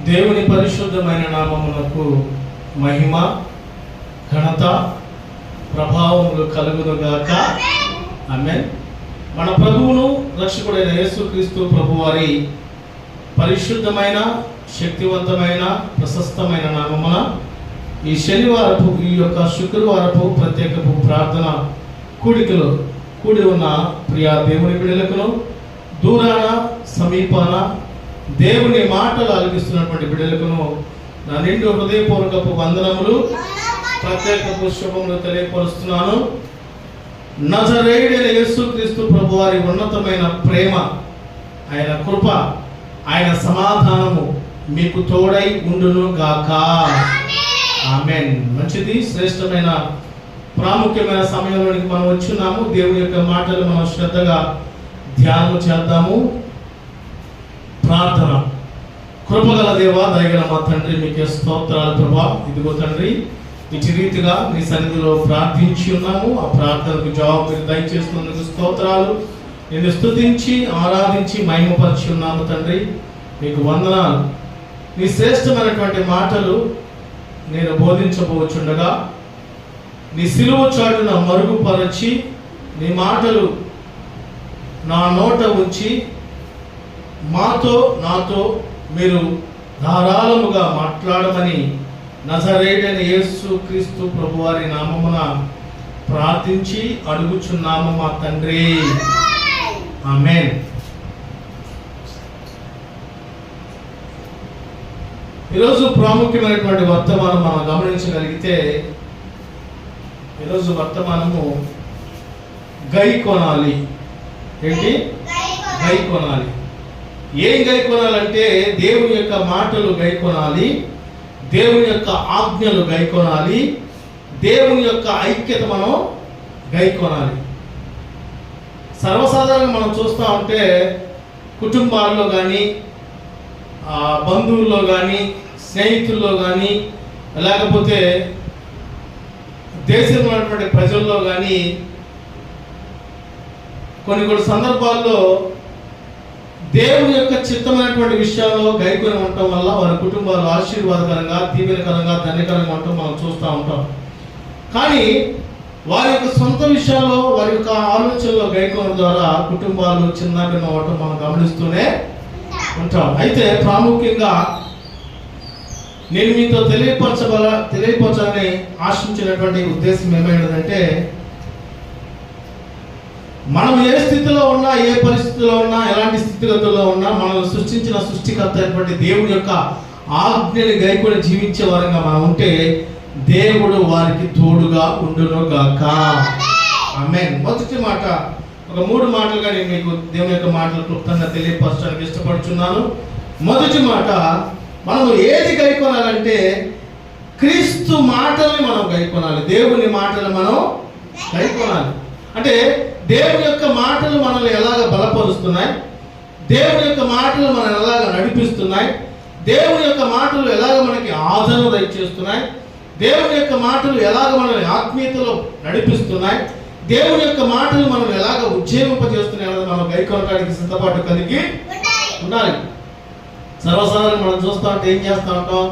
దేవుని పరిశుద్ధమైన నామమునకు మహిమ, ఘనత, ప్రభావములు కలుగునుగాక. ఆమేన్. మన ప్రభువును రక్షకుడైన యేసుక్రీస్తు ప్రభువారి పరిశుద్ధమైన, శక్తివంతమైన, ప్రశస్తమైన నామమున ఈ శనివారపు, ఈ యొక్క శుక్రవారపు ప్రత్యేకపు ప్రార్థన కూడికలో కూడి ఉన్న ప్రియా దేవుని బిడ్డలకును, దూరాన సమీపాన దేవుని మాటలు ఆలకిస్తున్నటువంటి బిడ్డలకును నా నిండు హృదయపూర్వకపు వందనములు, ప్రత్యేకపు శుభములు తెలియపరుస్తున్నాను. నజరేయుడైన యేసుక్రీస్తు ప్రభువారి ఉన్నతమైన ప్రేమ, ఆయన కృప, ఆయన సమాధానము మీకు తోడై ఉండును గాక. ఆమేన్. మంచిది. శ్రేష్టమైన, ప్రాముఖ్యమైన సమయంలోనికి మనం వచ్చున్నాము. దేవుని యొక్క మాటలు మనం శ్రద్ధగా ధ్యానం చేద్దాము. ప్రార్థన. కృపగల దేవా, దయగల మా తండ్రి, మీకే స్తోత్రాలు ప్రభా. ఇదిగో తండ్రి, ఇటు రీతిగా మీ సన్నిధిలో ప్రార్థించి ఉన్నాము. ఆ ప్రార్థనకు జవాబు మీరు దయచేస్తున్నందుకు స్తోత్రాలు. నేను స్తుతించి ఆరాధించి మహిమపరిచి ఉన్నాము తండ్రి, మీకు వందనాలు. నీ శ్రేష్టమైనటువంటి మాటలు నేను బోధించబోచుండగా నీ సిలువ చాటున మరుగుపరచి నీ మాటలు నా నోట ఉంచి నాతో మీరు ధారాళముగా మాట్లాడమని నజరేయుడైన యేసుక్రీస్తు ప్రభువారి నామమున ప్రార్థించి అడుగుచున్నాము మా తండ్రి. ఆమేన్. ఈరోజు ప్రాముఖ్యమైనటువంటి వర్తమానం మనం గమనించగలిగితే, ఈరోజు వర్తమానము గై కొనాలి. ఏంటి? గై కొనాలి. ఏం గై కొనాలంటే దేవుని యొక్క మాటలు గై కొనాలి, దేవుని యొక్క ఆజ్ఞలు గై కొనాలి, దేవుని యొక్క ఐక్యత మనం గై కొనాలి. సర్వసాధారణంగా మనం చూస్తూ ఉంటే కుటుంబాల్లో కానీ, బంధువుల్లో కానీ, స్నేహితుల్లో కానీ, లేకపోతే దేశంలో ఉన్నటువంటి ప్రజల్లో కానీ కొన్ని సందర్భాల్లో దేవుని యొక్క చిత్తమైనటువంటి విషయాల్లో గైకొని ఉండటం వల్ల వారి కుటుంబాలు ఆశీర్వాదకరంగా, దీవెనకరంగా, ధన్యకరంగా ఉండటం మనం చూస్తూ ఉంటాం. కానీ వారి యొక్క సొంత విషయాల్లో, వారి యొక్క ఆలోచనలో గైకోవడం ద్వారా కుటుంబాలు చిన్నగా అవ్వటం మనం గమనిస్తూనే ఉంటాం. అయితే ప్రాముఖ్యంగా నేను మీతో తెలియపరచాలని ఆశించినటువంటి ఉద్దేశం ఏమైనదంటే, మనం ఏ స్థితిలో ఉన్నా, ఏ పరిస్థితిలో ఉన్నా, ఎలాంటి స్థితిగతుల్లో ఉన్నా, మనల్ని సృష్టించిన సృష్టికర్త అయినటువంటి దేవుని యొక్క ఆజ్ఞని గైకొని జీవించే వారంగా మనం ఉంటే దేవుడు వారికి తోడుగా ఉండును గాక. ఆమేన్. మొదటి మాట, ఒక 3 మాటలుగా నేను మీకు దేవుని యొక్క మాటలు క్లుప్తంగా తెలియపరచడానికి ఇష్టపడుచున్నాను. మొదటి మాట, మనం ఏది గైకొనాలంటే క్రీస్తు మాటల్ని మనం గైకొనాలి. దేవుని మాటలు మనం గైకొనాలి. అంటే దేవుని యొక్క మాటలు మనల్ని ఎలాగ బలపరుస్తున్నాయి, దేవుని యొక్క మాటలు మనల్ని ఎలాగ నడిపిస్తున్నాయి, దేవుని యొక్క మాటలు ఎలాగ మనకి ఆదరణ దయచేస్తున్నాయి, దేవుని యొక్క మాటలు ఎలాగ మనల్ని ఆత్మీయతలో నడిపిస్తున్నాయి, దేవుని యొక్క మాటలు మనం ఎలాగ ఉజ్జీవింపజేస్తున్నాయి అన్నది మనం గైకొనడానికి సిద్ధపాటు కలిగి ఉండాలి. సర్వసాధారణంగా మనం చూస్తూ ఉంటే ఏం చేస్తూ ఉంటాం,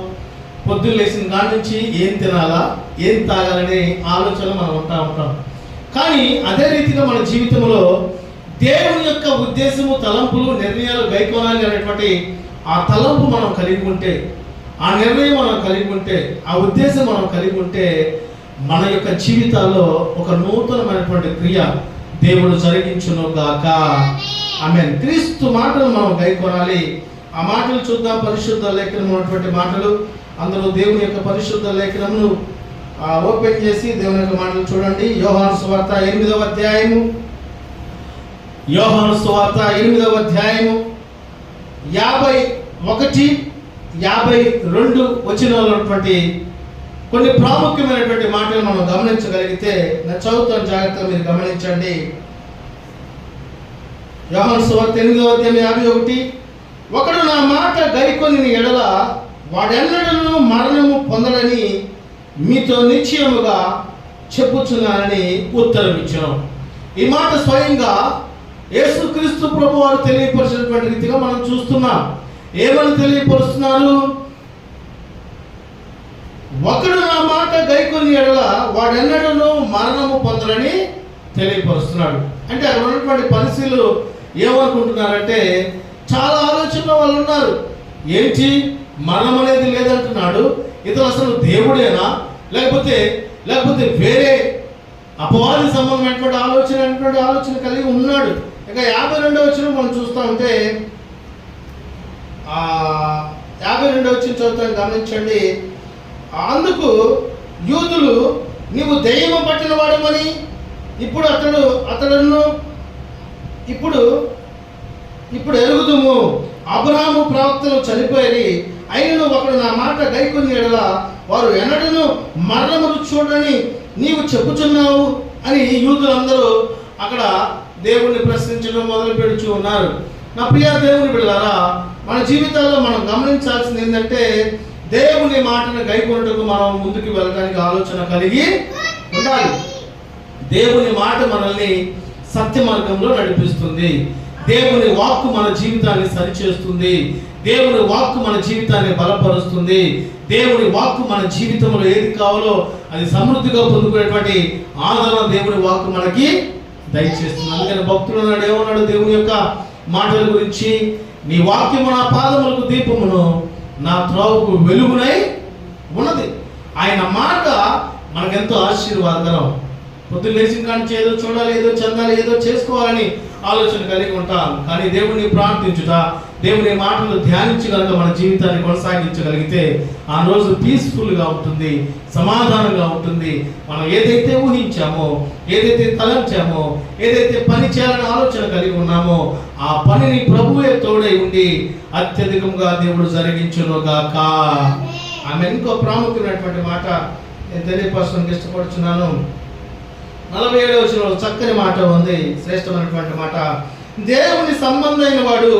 పొద్దున్న లేచిన కాడి నుంచి ఏం తినాలా, ఏం తాగాలనే ఆలోచన మనం ఉంటాం. కానీ అదే రీతిగా మన జీవితంలో దేవుని యొక్క ఉద్దేశము, తలంపులు, నిర్ణయాలు గైకోనాలి అనేటువంటి ఆ తలంపు మనం కలిగి ఉంటే, ఆ నిర్ణయం మనం కలిగి ఉంటే, ఆ ఉద్దేశం మనం కలిగి ఉంటే మన యొక్క జీవితాల్లో ఒక నూతనమైనటువంటి క్రియ దేవుడు జరిగించును గాక. ఆమేన్. క్రీస్తు మాటలు మనం గైకొనాలి. ఆ మాటలు చూద్దాం. పరిశుద్ధ లేఖనం ఉన్నటువంటి మాటలు. అందరూ దేవుని యొక్క పరిశుద్ధ లేఖనమును ఓపెన్ చేసి దేవుని యొక్క మాటలు చూడండి. యోహాను సువార్త 8వ అధ్యాయము, యోహాను సువార్త 8వ అధ్యాయము 51, 52 వచనాల్లో ఉన్నటువంటి కొన్ని ప్రాముఖ్యమైనటువంటి మాటలు మనం గమనించగలిగితే, నేను చదువుతాను, జాగ్రత్తగా మీరు గమనించండి. యోహాను సువార్త 8వ అధ్యాయం 51, ఒకడు నా మాట గైకొని ఎడల వాడెన్నడూ మరణము పొందడని మీతో నిశ్చయముగా చెప్పుచున్నానని ఉత్తరం ఇచ్చాను. ఈ మాట స్వయంగా యేసుక్రీస్తు ప్రభువారు తెలియపరిచినటువంటి రీతిగా మనం చూస్తున్నాం. ఏమని తెలియపరుస్తున్నారు? ఒకడు నా మాట గైకొని ఎడల వాడెన్నడూ మరణము పొందరని తెలియపరుస్తున్నాడు. అంటే అక్కడ ఉన్నటువంటి పరిస్థితులు ఏమనుకుంటున్నారంటే, చాలా ఆలోచనలో వాళ్ళు ఉన్నారు. ఏంటి మరణం అనేది లేదంటున్నాడు, ఇతను అసలు దేవుడేనా, లేకపోతే వేరే అపవాది సంబంధమైనటువంటి ఆలోచన కలిగి ఉన్నాడు. ఇక 52వ వచనం మనం చూస్తూ ఉంటే 52వ వచనం చదువుతాను, గమనించండి. అందుకు యూదులు, నీవు దెయ్యము పట్టిన వాడమని ఇప్పుడు ఎరుగుదుము. అబ్రహాము ప్రవక్తలు చనిపోయి అయినను ఒకడు నా మాట గైకొని ఎడల వారు ఎన్నడూ మరణమును చూడని నీవు చెప్పుచున్నావు అని యూదులందరూ అక్కడ దేవుణ్ణి ప్రశ్నించడం మొదలు పెడుచు ఉన్నారు. నా ప్రియ దేవుని బిడ్డలారా, మన జీవితాల్లో మనం గమనించాల్సింది ఏంటంటే, దేవుని మాటను గైకొనుటకు మనం ముందుకు వెళ్ళడానికి ఆలోచన కలిగి ఉండాలి. దేవుని మాట మనల్ని సత్య మార్గంలో నడిపిస్తుంది. దేవుని వాక్కు మన జీవితాన్ని సరిచేస్తుంది. దేవుని వాక్కు మన జీవితాన్ని బలపరుస్తుంది. దేవుని వాక్కు మన జీవితంలో ఏది కావాలో అది సమృద్ధిగా పొందుకునేటువంటి ఆదరణ దేవుని వాక్కు మనకి దయచేస్తుంది. అందుకని భక్తుడు అన్నాడు, ఏమన్నాడు దేవుని యొక్క మాటల గురించి? నీ వాక్యము నా పాదములకు దీపమును, నా త్రోవకు వెలుగునై ఉన్నది. ఆయన మాట మనకెంతో ఆశీర్వాదకరం. పొద్దున్న లేచిన కానీ ఏదో చూడాలి, ఏదో చెందాలి, ఏదో చేసుకోవాలని ఆలోచన కలిగి ఉంటాం. కానీ దేవుని ప్రార్థించుట, దేవుని మాటలు ధ్యానించగలక మన జీవితాన్ని కొనసాగించగలిగితే ఆ రోజు పీస్ఫుల్గా ఉంటుంది, సమాధానంగా ఉంటుంది. మనం ఏదైతే ఊహించామో, ఏదైతే తలంచామో, ఏదైతే పని చేయాలని ఆలోచన కలిగి ఉన్నామో ఆ పనిని ప్రభువే తోడై ఉండి అత్యధికంగా దేవుడు జరిగించునుగాక. ఆమె ఇంకో ప్రాముఖ్యమైనటువంటి మాట నేను తెలియపరచడానికి ఇష్టపడుతున్నాను. 47వ వచనంలో చక్కని మాట ఉంది, శ్రేష్టమైనటువంటి మాట. దేవుని సంబంధమైన వాడు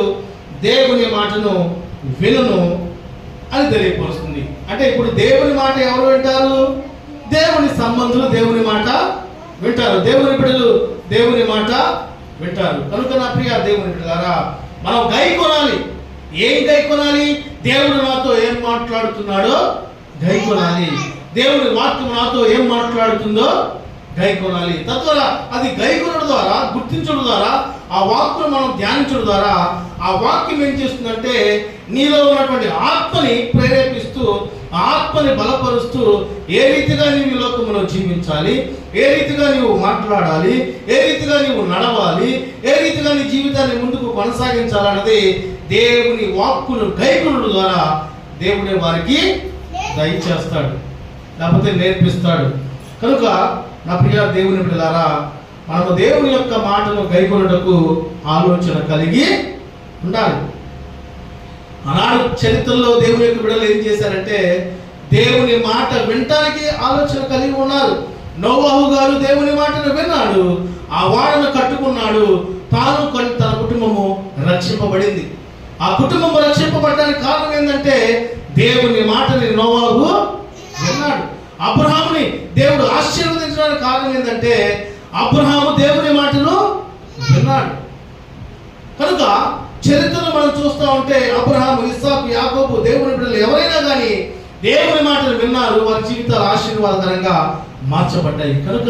దేవుని మాటను వినును అని తెలియపరుస్తుంది. అంటే ఇప్పుడు దేవుని మాట ఎవరు వింటారు? దేవుని సంబంధులు దేవుని మాట వింటారు. దేవుని బిడ్డలు దేవుని మాట వింటారు. కనుక నా ప్రియ దేవుని బిడ్డలారా, మనం గైకొనాలి. ఏం గైకొనాలి? దేవుడు నాతో ఏం మాట్లాడుతున్నాడో గైకొనాలి. దేవుని వాక్యం నాతో ఏం మాట్లాడుతుందో గైకొనాలి. తద్వారా అది గైకొనడం ద్వారా, గుర్తించడం ద్వారా, ఆ వాక్యం మనం ధ్యానించడం ద్వారా ఆ వాక్యం ఏం చేస్తుందంటే నీలో ఉన్నటువంటి ఆత్మని ప్రేరేపిస్తూ, ఆత్మని బలపరుస్తూ ఏ రీతిగా నీవు ఈ లోకంలో జీవించాలి, ఏ రీతిగా నీవు మాట్లాడాలి, ఏ రీతిగా నీవు నడవాలి, ఏ రీతిగా నీ జీవితాన్ని ముందుకు కొనసాగించాలన్నది దేవుని వాక్కును గైకొనడం ద్వారా దేవుడే వారికి దయచేస్తాడు, లేకపోతే నేర్పిస్తాడు. కనుక నా ప్రియ దేవుని బిడ్డలారా, మనము దేవుని యొక్క మాటను గైకొనుటకు ఆలోచన కలిగి ఉండాలి. ఆనాడు చరిత్రలో దేవుని యొక్క బిడ్డలు ఏం చేశారంటే దేవుని మాట వినటానికి ఆలోచన కలిగి ఉన్నారు. నోవహు గారు దేవుని మాటను విన్నాడు, ఆ వాడను కట్టుకున్నాడు, తాను తన కుటుంబము రక్షింపబడింది. ఆ కుటుంబము రక్షింపబడడానికి కారణం ఏంటంటే దేవుని మాటని నోవహు విన్నాడు. అబ్రహాముని దేవుడు ఆశీర్వదించడానికి కారణం ఏంటంటే అబ్రహాము దేవుని మాటను విన్నాడు. కనుక చరిత్రను మనం చూస్తూ ఉంటే అబ్రహాము, ఇస్సాకు, యాకోబు దేవుని బిడ్డలు ఎవరైనా కానీ దేవుని మాటలు విన్నారు, వారి జీవితాలు ఆశీర్వాదకరంగా మార్చబడ్డాయి. కనుక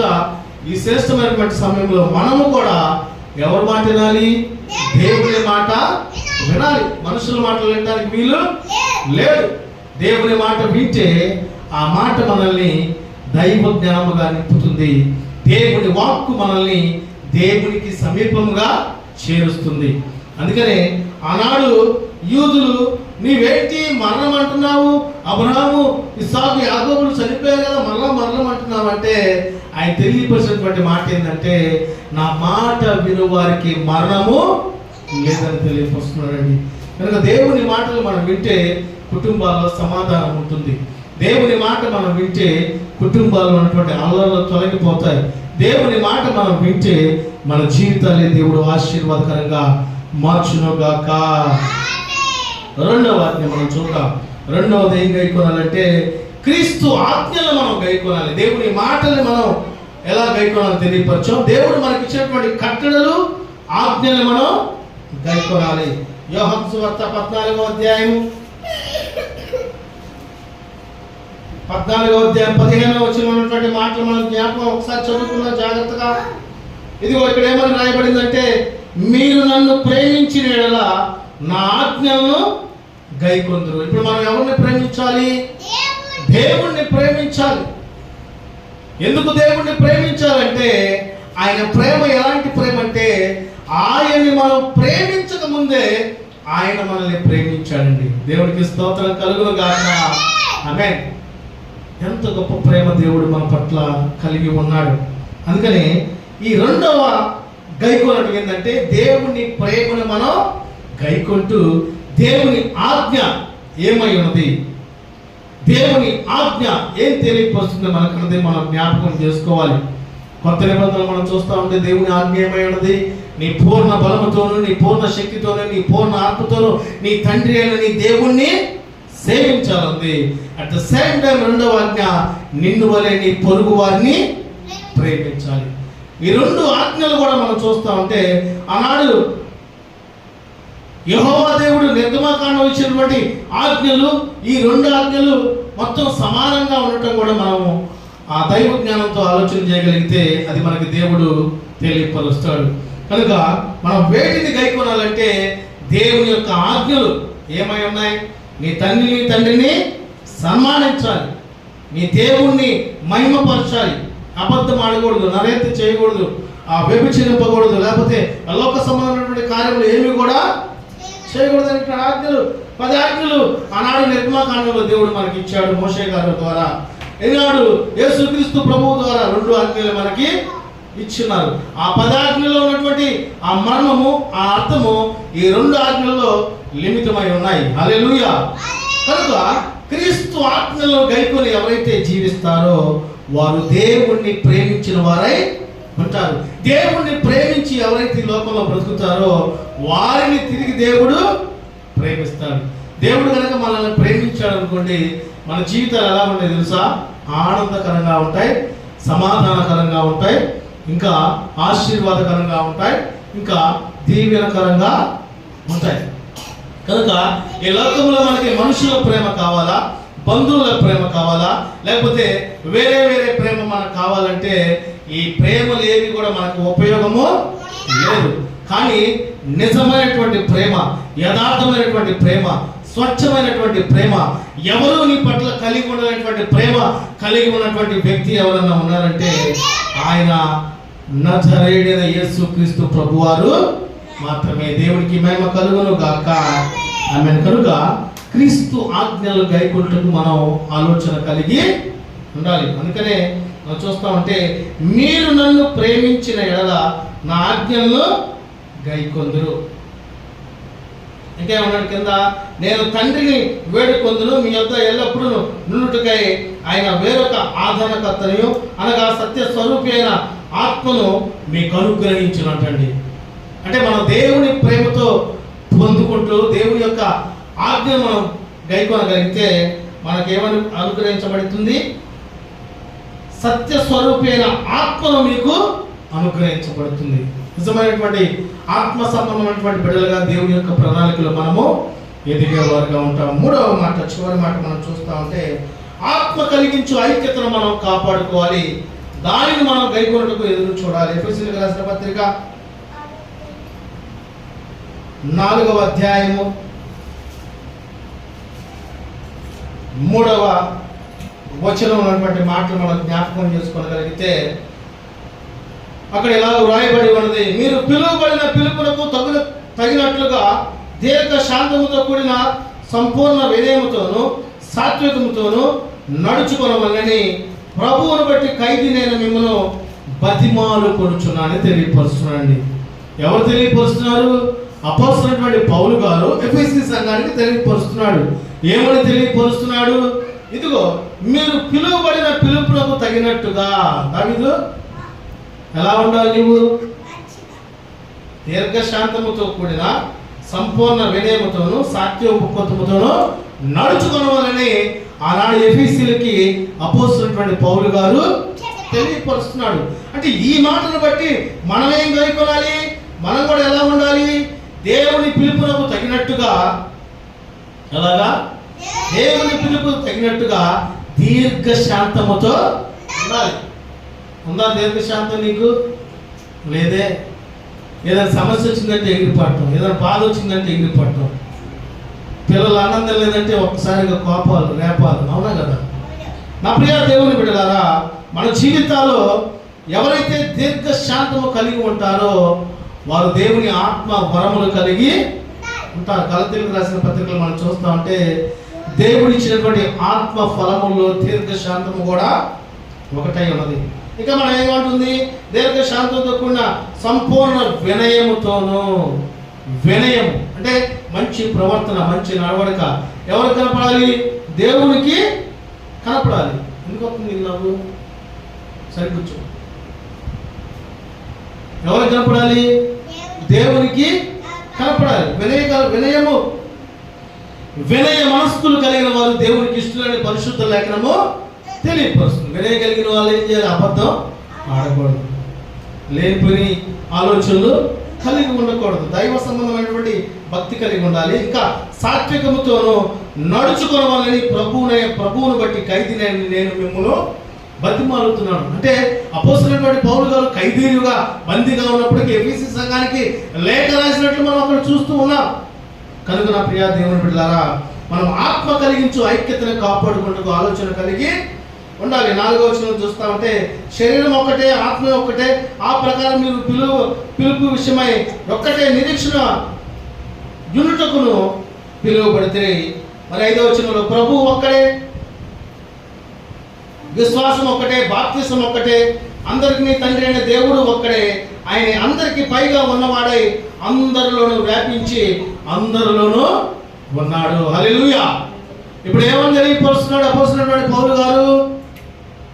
ఈ శ్రేష్టమైనటువంటి సమయంలో మనము కూడా ఎవరి మాట వినాలి? దేవుని మాట వినాలి. మనుషుల మాటలు వినడానికి వీలు లేదు. దేవుని మాట వింటే ఆ మాట మనల్ని దైవ జ్ఞానముగా నింపుతుంది. దేవుని వాక్కు మనల్ని దేవునికి సమీపముగా చేరుస్తుంది. అందుకనే ఆనాడు యూదులు, నీవేంటి మరణం అంటున్నావు? అబ్రహాము, ఇస్సాకు, యాకోబులు చనిపోయారు కదా, మరణం అంటున్నావు అంటే ఆయన తెలియపరిచినటువంటి మాట ఏంటంటే నా మాట వినువారికి మరణము లేదని తెలియపరుస్తున్నాడండి. కనుక దేవుని మాటలు మనం వింటే కుటుంబాల్లో సమాధానం ఉంటుంది. దేవుని మాట మనం వింటే కుటుంబాల్లో ఉన్నటువంటి అల్లర్లు తొలగిపోతాయి. దేవుని మాట మనం వింటే మన జీవితాలే దేవుడు ఆశీర్వాదకరంగా మార్చునుగాక. రెండవ ఆజ్ఞ మనం చూద్దాం. రెండవది ఏం గైకొనాలంటే క్రీస్తు ఆజ్ఞలు మనం గైకొనాలి. దేవుని మాటల్ని మనం ఎలా గైకొనాలో తెలియపరచాం. దేవుడు మనకి ఇచ్చినటువంటి కట్టడలు, ఆజ్ఞలు మనం గైకొనాలి. యోహాను సువార్త 14వ అధ్యాయము 15వ వచనం ఉన్నటువంటి మాటలు మనం జ్ఞాపకం ఒకసారి చదువుకున్నాం జాగ్రత్తగా. ఇదిగో ఇక్కడ ఏమని రాయబడిందంటే, మీరు నన్ను ప్రేమించిన యెడల నా ఆజ్ఞలను గైకొందురు. ఇప్పుడు మనం ఎవరిని ప్రేమించాలి? దేవుణ్ణి ప్రేమించాలి. ఎందుకు దేవుణ్ణి ప్రేమించాలంటే, ఆయన ప్రేమ ఎలాంటి ప్రేమ అంటే, ఆయన్ని మనం ప్రేమించక ముందే ఆయన మనల్ని ప్రేమించాడండి. దేవుడికి స్తోత్రం కలుగును గాక. ఆమేన్. ఎంత గొప్ప ప్రేమ దేవుడు మన పట్ల కలిగి ఉన్నాడు. అందుకని ఈ రెండవ గైకొనడం ఏంటంటే, దేవుని ప్రేమను మనం గైకొంటూ దేవుని ఆజ్ఞ ఏమై ఉన్నది, దేవుని ఆజ్ఞ ఏం తెలియపరుస్తుంది మనకన్నది మనం జ్ఞాపకం చేసుకోవాలి. కొత్త నిబంధనలు మనం చూస్తూ ఉంటే దేవుని ఆజ్ఞ ఏమై ఉన్నది, నీ పూర్ణ బలముతోను, నీ పూర్ణ శక్తితోను, నీ పూర్ణ ఆత్మతోను నీ తండ్రి అయిన నీ దేవుణ్ణి సేవించాలంది. అట్ ద సేమ్ టైం రెండవ ఆజ్ఞ, నిన్ను వలె నీ పొరుగు వారిని ప్రేమించాలి. ఈ రెండు ఆజ్ఞలు కూడా మనం చూస్తూ ఉంటే, ఆనాడు యెహోవా దేవుడు నిర్గమకాండం ఇచ్చినటువంటి ఆజ్ఞలు, ఈ రెండు ఆజ్ఞలు మొత్తం సమానంగా ఉండటం కూడా మనము ఆ దైవ జ్ఞానంతో ఆలోచన చేయగలిగితే అది మనకి దేవుడు తెలియపరుస్తాడు. కనుక మనం వేటిని గైకొనాలంటే, దేవుని యొక్క ఆజ్ఞలు ఏమై ఉన్నాయి? నీ తండ్రిని సన్మానించాలి, నీ దేవుణ్ణి మహిమపరచాలి, అబద్ధం ఆడకూడదు, నరేత్తి చేయకూడదు, వ్యభిచరింపకూడదు, లేకపోతే లోక సంబంధమైనటువంటి కార్యములు ఏమి కూడా చేయకూడదు అనే ఆజ్ఞలు, 10 ఆజ్ఞలు ఆనాడు నిర్గమకాండంలో దేవుడు మనకి ఇచ్చాడు మోషే గారి ద్వారా. ఈనాడు యేసుక్రీస్తు ప్రభువు ద్వారా 2 ఆజ్ఞలు మనకి ఇచ్చినారు. ఆ 10 ఆజ్ఞల్లో ఉన్నటువంటి ఆ మర్మము, ఆ అర్థము ఈ 2 ఆజ్ఞల్లో లిమితమై ఉన్నాయి. హల్లెలూయా. కనుక క్రీస్తు ఆజ్ఞలను గైకొని ఎవరైతే జీవిస్తారో వారు దేవుణ్ణి ప్రేమించిన వారై ఉంటారు. దేవుణ్ణి ప్రేమించి ఎవరైతే ఈ లోకంలో బ్రతుకుతారో వారిని తిరిగి దేవుడు ప్రేమిస్తాడు. దేవుడు కనుక మనల్ని ప్రేమించాడు అనుకోండి, మన జీవితాలు ఎలా ఉంటాయి తెలుసా? ఆనందకరంగా ఉంటాయి, సమాధానకరంగా ఉంటాయి, ఇంకా ఆశీర్వాదకరంగా ఉంటాయి, ఇంకా దీవెనకరంగా ఉంటాయి. కనుక ఈ లోకంలో మనకి మనుషుల ప్రేమ కావాలా, బంధువుల ప్రేమ కావాలా, లేకపోతే వేరే వేరే ప్రేమ మనకు కావాలంటే ఈ ప్రేమలు ఏవి కూడా మనకు ఉపయోగము లేదు. కానీ నిజమైనటువంటి ప్రేమ, యథార్థమైనటువంటి ప్రేమ, స్వచ్ఛమైనటువంటి ప్రేమ, ఎవరు నీ పట్ల కలిగి ఉన్నటువంటి ప్రేమ కలిగి ఉన్నటువంటి వ్యక్తి ఎవరన్నా ఉన్నారంటే ఆయన నజరేయుడైన యేసుక్రీస్తు ప్రభువారు మాత్రమే. దేవునికి మహిమ కలుగును గాక. ఆమేన్. కనుక క్రీస్తు ఆజ్ఞలు గైకొనుటకు మనం ఆలోచన కలిగి ఉండాలి. అందుకనే మనం చూస్తామంటే, మీరు నన్ను ప్రేమించిన యెడల నా ఆజ్ఞలను గైకొందురు. ఇంకేమన్నాడు కింద, నేను తండ్రిని వేడుకొందును, మీ యొద్ద ఎల్లప్పుడూ నుండుటకై ఆయన వేరొక ఆధారకర్తను అనగా సత్య స్వరూపి అయిన ఆత్మను మీకు అనుగ్రహించినట్టండి. అంటే మనం దేవుని ప్రేమతో పొందుకుంటూ దేవుని యొక్క ఆజ్ఞను మనం గైకొనగలిగితే మనకేమని అనుగ్రహించబడుతుంది? సత్య స్వరూపి అయిన ఆత్మను మీకు అనుగ్రహించబడుతుంది. నిజమైనటువంటి ఆత్మ సంబంధమైనటువంటి బిడ్డలుగా దేవుని యొక్క ప్రణాళికలో మనము ఎదిగేవారుగా ఉంటాం. 3వ మాట, చివరి మాట మనం చూస్తూ ఉంటే, ఆత్మ కలిగించు ఐక్యతను మనం కాపాడుకోవాలి, దానిని మనం గైకొనుటకు ఎదురు చూడాలి. ఎఫెసీయులకు రాసిన పత్రిక 4వ అధ్యాయము 3వ వచనం ఉన్నటువంటి మాటలు మనం జ్ఞాపకం చేసుకోగలిగితే అక్కడ ఇలా వ్రాయబడి ఉన్నది, మీరు పిలువబడిన పిలుపునకు తగినట్లుగా దీర్ఘ శాంతముతో కూడిన సంపూర్ణ వినయముతోను సాత్వికముతోను నడుచుకొనవలెనని ప్రభువును బట్టి ఖైదీ నేను మిమ్మల్ని బతిమాలు కొనుచున్నానని తెలియపరుస్తున్నానండి. ఎవరు తెలియపరుస్తున్నారు? అపోస్తలుడైనటువంటి పౌలు గారు ఎఫెసీ సంఘానికి తెలియపరుస్తున్నాడు. ఏమని తెలియపరుస్తున్నాడు? ఇదిగో మీరు పిలువబడిన పిలుపునకు తగినట్టుగా. దావీదు ఎలా ఉండాలి? నీవు దీర్ఘశాంతముతో కూడిన సంపూర్ణ వినయముతోను సాత్వికముతోను నడుచుకొనవలెనని ఆనాడు ఎఫెసీయులకి అపోస్తలుడైనటువంటి పౌలు గారు తెలియపరుస్తున్నాడు. అంటే ఈ మాటను బట్టి మనం ఏం గైకొనాలి? మనం కూడా ఎలా ఉండాలి? దేవుని పిలుపునకు తగినట్టుగా, ఎలాగా? దేవుని పిలుపుకు తగినట్టుగా దీర్ఘశాంతముతో ఉండాలి. ఉందా దీర్ఘశాంతం నీకు? లేదే. ఏదైనా సమస్య వచ్చిందంటే ఎగిరిపడటం, ఏదైనా బాధ వచ్చిందంటే ఎగిరిపడటం, పిల్లలు ఆనందం లేదంటే ఒక్కసారిగా కోపాలు రేపాలు, అవునా కదా? నా ప్రియ దేవుని బిడ్డలారా, మన జీవితాల్లో ఎవరైతే దీర్ఘశాంతము కలిగి ఉంటారో వారు దేవుని ఆత్మ వరములు కలిగి ఉంటారు. గలతీయులకు రాసిన పత్రికలు మనం చూస్తా ఉంటే దేవుడు ఇచ్చినటువంటి ఆత్మ ఫలముల్లో దీర్ఘశాంతము కూడా ఒకటై ఉన్నది. ఇక మనం ఏమంటుంది? దీర్ఘశాంతంతో కూడిన సంపూర్ణ వినయముతోను. వినయం అంటే మంచి ప్రవర్తన, మంచి నడవడిక. ఎవరు కనపడాలి? దేవునికి కనపడాలి. ఎందుకు వస్తుంది నాకు? సరి కూర్చో. ఎవరికి కనపడాలి? దేవునికి కనపడాలి. వినయము, వినయ మనస్కులు కలిగిన వారు దేవునికి ఇష్టలని పరిశుద్ధ లేఖనము తెలియపరుస్తుంది. వినయ కలిగిన వాళ్ళు ఏం చేయాలి? అబద్ధం ఆడకూడదు, లేనిపోయి ఆలోచనలు కలిగి ఉండకూడదు, దైవ సంబంధమైనటువంటి భక్తి కలిగి ఉండాలి. ఇంకా సాత్వికముతోనూ నడుచుకున్న వాళ్ళని ప్రభువును బట్టి ఖైదీనని నేను మిమ్మల్ని బతిమాలుతున్నాను. అంటే అపోస్తలుడైనటువంటి పౌలు గారు ఖైదీలుగా బందీగా ఉన్నప్పటికీ ఎఫెసీ సంఘానికి లేఖ రాసినట్లు మనం అక్కడ చూస్తూ ఉన్నాం. కనుక నా ప్రియ దేవుని బిడ్డలారా, మనం ఆత్మ కలిగించు ఐక్యతను కాపాడుకుంటూ ఆలోచన కలిగి ఉండాలి. 4వ వచనం చూస్తా ఉంటే శరీరం ఒక్కటే, ఆత్మ ఒక్కటే, ఆ ప్రకారం మీరు పిలుపు విషయమై ఒక్కటే నిరీక్షణ యునుటకును పిలువబడితే. మరి 5వ వచనంలో ప్రభు ఒక్కడే, విశ్వాసం ఒక్కటే, బాప్తిసం ఒక్కటే, అందరికీ తండ్రి అయిన దేవుడు ఒక్కడే, ఆయన అందరికీ పైగా ఉన్నవాడై అందరిలోనూ వ్యాపించి అందరిలోనూ ఉన్నాడు. హల్లెలూయా. ఇప్పుడు ఏమని తెలియపరుస్తున్నాడు అపోస్తలుడైన పౌలు గారు?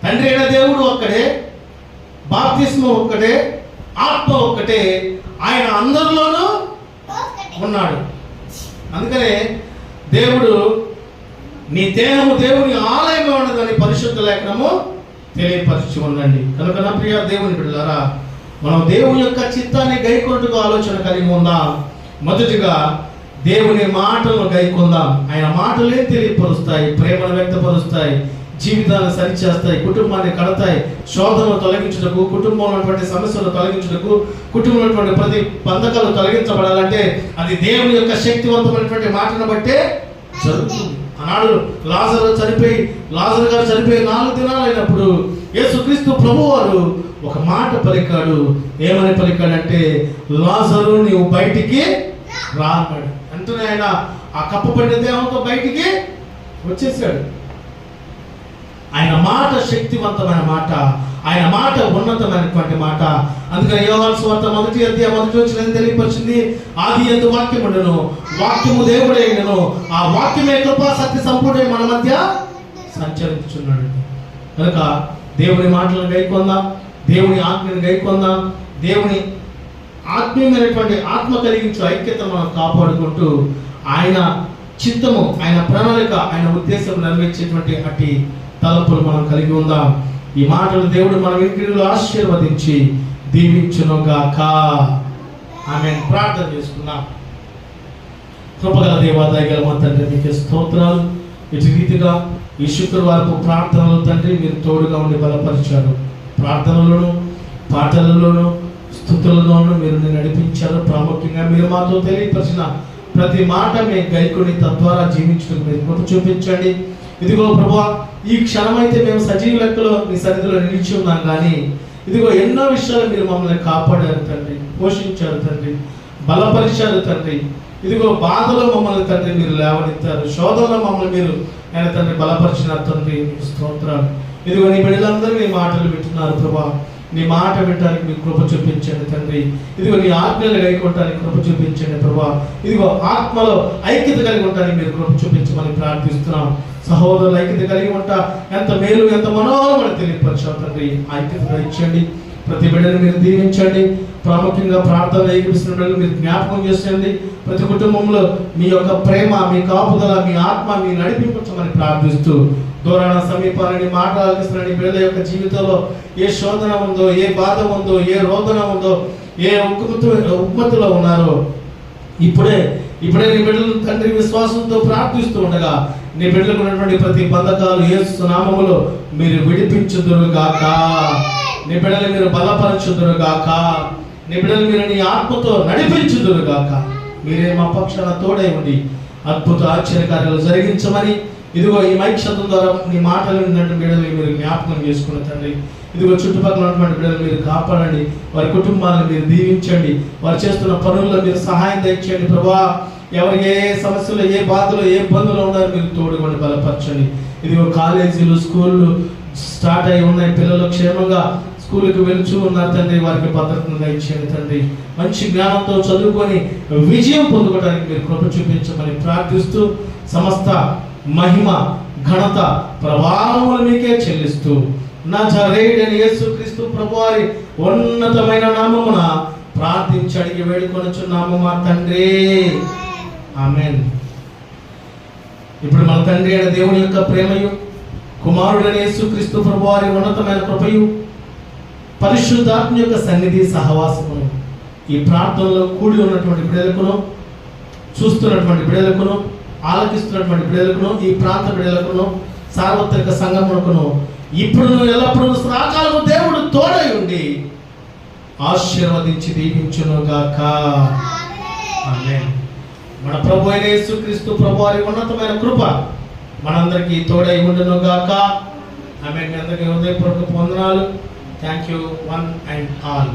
తండ్రి అయిన దేవుడు ఒక్కడే, బాప్తిస్మం ఒక్కటే, ఆత్మ ఒక్కటే, ఆయన అందరిలోనూ ఉన్నాడు. అందుకనే దేవుడు నీ దేహము దేవుని ఆలయమే ఉన్నదని పరిశుద్ధ లేఖనము తెలియపరిచి ఉండండి. కనుక నా ప్రియ దేవుని బిడ్డలారా, మనం దేవుని యొక్క చిత్తాన్ని గైకొనుటకు ఆలోచన కలిగి ఉందాం. మొదటిగా దేవుని మాటలను గైకొందాం. ఆయన మాటలే తెలియపరుస్తాయి, ప్రేమను వ్యక్తపరుస్తాయి, జీవితాన్ని సరిచేస్తాయి, కుటుంబాన్ని కడతాయి, శోధనలు తొలగించుటకు, కుటుంబంలో ఉన్నటువంటి సమస్యలు తొలగించుటకు, కుటుంబంలో ఉన్నటువంటి ప్రతి బంధకాలు తొలగించబడాలంటే అది దేవుని యొక్క శక్తివంతమైనటువంటి మాటను బట్టే జరుగుతుంది. ఆనాడు లాజరు గారు చనిపోయి 4 దినాలు అయినప్పుడు యేసుక్రీస్తు ప్రభువారు ఒక మాట పలికాడు. ఏమని పలికాడంటే, లాజరు నీవు బయటికి రా అన్నాడు. అంటూనే ఆయన ఆ కప్పబడిన దేహంతో బయటికి వచ్చేసాడు. ఆయన మాట శక్తివంతమైన మాట, ఆయన మాట ఉన్నతమైనటువంటి మాట. అందుకని యోహాను సువార్త 1వ అధ్యాయం 1వ వచనం తెలియపరిచింది, ఆది యందు వాక్యము ఉండెను, వాక్యము దేవుడే ఉండెను, ఆ వాక్యమే కృపా సత్య సంపూర్ణమై మన మధ్య సంచరించుచున్నాడు. కనుక దేవుని మాటలను గైకొందాం, దేవుని ఆజ్ఞను గైకొందాం, దేవుని ఆత్మీయమైనటువంటి ఆత్మ కలిగించే ఐక్యతను మనం కాపాడుకుంటూ ఆయన చిత్తము, ఆయన ప్రణాళిక, ఆయన ఉద్దేశం నెరవేర్చేటువంటి అట్టి తలపులు మనం కలిగి ఉందాం. ఈ మాటలు దేవుడు మన వినికిడిలో ఆశీర్వదించి దీవించునుగాక. ఆమేన్. ప్రార్థన చేసుకుందాం. కృపగల దేవా, దయగల మా తండ్రి, మీకు స్తోత్రాలు. ఇటు రీతిగా ఈ శుక్రవారపు ప్రార్థనలు తండ్రి మీరు తోడుగా ఉండి బలపరిచారు. ప్రార్థనలను, పాటలలోను, స్తుతులలోను మీరు నడిపించారు. ప్రాముఖ్యంగా మీరు మాతో తెలియపరిచిన ప్రతి మాట మేము గైకొని తద్వారా జీవించడానికి మీరు కృప చూపించండి. ఇదిగో ప్రభువా, ఈ క్షణమైతే మేము సజీవ లెక్కలో మీ సన్నిధిలో నిలిచి ఉన్నాం, కానీ ఇదిగో ఎన్నో విషయాలు మీరు మమ్మల్ని కాపాడారు తండ్రి, పోషించారు తండ్రి, బలపరిచారు తండ్రి. ఇదిగో బాధలో మమ్మల్ని తండ్రి మీరు లేవనెత్తారు, శోధనలో మమ్మల్ని మీరు ఆయన తండ్రి బలపరిచినారు తండ్రి. మీకు స్తోత్రాలు. ఇదిగో నీ బిడ్డలందరూ మీ మాటలు వింటున్నారు ప్రభా, నీ మాట వినడానికి మీకు కృప చూపించండి తండ్రి. ఇదిగో నీ ఆజ్ఞలు గైకొనడానికి కృప చూపించండి ప్రభా. ఇదిగో ఆత్మలో ఐక్యత కలిగి ఉండడానికి మీరు కృప చూపించమని ప్రార్థిస్తున్నాం. సహోదరులు ఐక్యత కలిగి ఉంటా ఎంత మేలు, ఎంత మనోహరమని తెలియపరిచాం తండ్రి. ఐక్యత ఇచ్చండి, ప్రతి బిడ్డను మీరు దీవించండి. ప్రాముఖ్యంగా ప్రార్థన ఏకీపిస్తున్న బిడ్డలు మీరు జ్ఞాపకం చేయండి. ప్రతి కుటుంబంలో మీ యొక్క ప్రేమ, మీ కాపుదల, మీ ఆత్మ మీ నడిపించమని ప్రార్థిస్తూ, దూరాన సమీపాలని మాట్లాడిస్తున్న బిడ్డల యొక్క జీవితంలో ఏ శోధన ఉందో, ఏ బాధ ఉందో, ఏ రోదన ఉందో, ఏ ఉగ్మతిలో ఉన్నారో ఇప్పుడే నీ బిడ్డలను తండ్రి విశ్వాసంతో ప్రార్థిస్తూ ఉండగా నీ బిడ్డలకు ఉన్నటువంటి ప్రతి బంధకాలు యేసు నామములో మీరు విడిపించుదురుగాక. నీ బిడ్డలు మీరు బలపరచుదురుగాక. నీ బిడ్డలు మీరు నీ ఆత్మతో నడిపించుదురుగాక. మీరే మా పక్షాన తోడై ఉండి అద్భుత ఆశ్చర్యకార్యాలు జరిగించమని ఇదిగో ఈ మైక్ శబ్దం ద్వారా నీ మాటలు విన్నట్టు బిడ్డలు మీరు జ్ఞాపకం చేసుకున్న తండ్రి, ఇదిగో చుట్టుపక్కల ఉన్నటువంటి బిడ్డలు మీరు కాపాడండి, వారి కుటుంబాలను మీరు దీవించండి, వారు చేస్తున్న పనుల్లో మీరు సహాయం దయచేయండి ప్రభువా. ఎవరు ఏ సమస్యలు, ఏ బాధలు, ఏ ఇబ్బందులు ఉన్నారో మీరు తోడుకొని బలపరచండి. ఇదిగో కాలేజీలు, స్కూళ్ళు స్టార్ట్ అయి ఉన్నాయి, పిల్లలు క్షేమంగా స్కూల్కి వెళుచూ ఉన్నారు తండ్రి, వారికి భద్రతను దయచేయండి తండ్రి. మంచి జ్ఞానంతో చదువుకొని విజయం పొందుకోవడానికి మీరు కృప చూపించమని ప్రార్థిస్తూ సమస్త మహిమ ఘనత ప్రభావములు మీకే చెల్లిస్తూ నజరేయుడైన యేసుక్రీస్తు ప్రభువారి ఉన్నతమైన నామమున ప్రార్థించి అడిగి వేడుకొనుచున్నాము మా తండ్రి, ఆమేన్. ఇప్పుడు మన తండ్రి అయిన దేవుని యొక్క ప్రేమయు, కుమారుడైన యేసుక్రీస్తు ప్రభువారి ఉన్నతమైన కృపయు, పరిశుద్ధాత్మ యొక్క సన్నిధి సహవాసమును ఈ ప్రార్థనలో కూడి ఉన్నటువంటి బిడ్డలకును, చూస్తున్నటువంటి బిడ్డలకును, ఆలకిస్తున్నటువంటి బిడ్డలకును, ఈ ప్రాంత బిడ్డలకును, సార్వత్రిక సంఘమునకును ఇప్పుడు ఎల్లప్పుడూ సదాకాలము దేవుడు తోడై ఉండి ఆశీర్వదించి దీవించునుగాక. ఆమేన్. మన ప్రభు అయిన యేసుక్రీస్తు ప్రభువారి ఉన్నతమైన కృప మనందరికీ తోడై ఉండునుగాక. ఆమేన్. మీ అందరికీ హృదయపూర్వక వందనాలు. Thank you one and all.